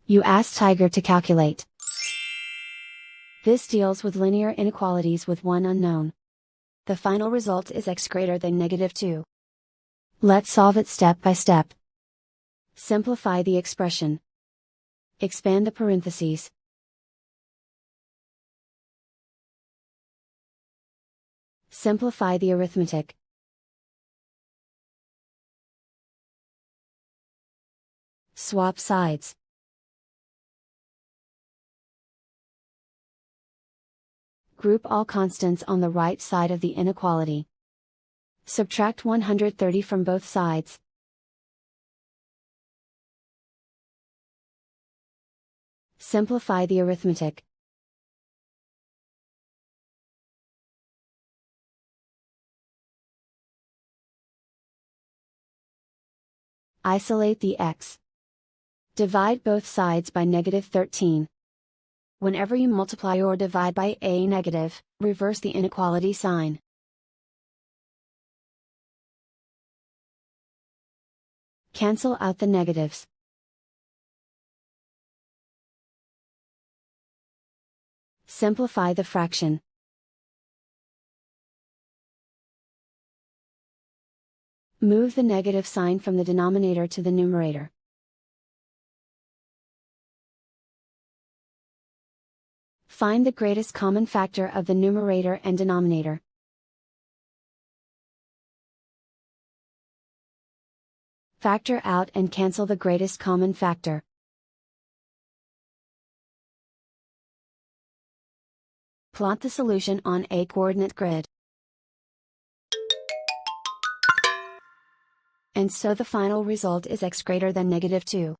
You ask Tiger to calculate. This deals with linear inequalities with one unknown. The final result is x greater than -2. Let's solve it step by step. Simplify the expression. Expand the parentheses. Simplify the arithmetic. Swap sides. Group all constants on the right side of the inequality. Subtract 130 from both sides. Simplify the arithmetic. Isolate the x. Divide both sides by -13. Whenever you multiply or divide by a negative, reverse the inequality sign. Cancel out the negatives. Simplify the fraction. Move the negative sign from the denominator to the numerator. Find the greatest common factor of the numerator and denominator. Factor out and cancel the greatest common factor. Plot the solution on a coordinate grid. And so the final result is x greater than -2.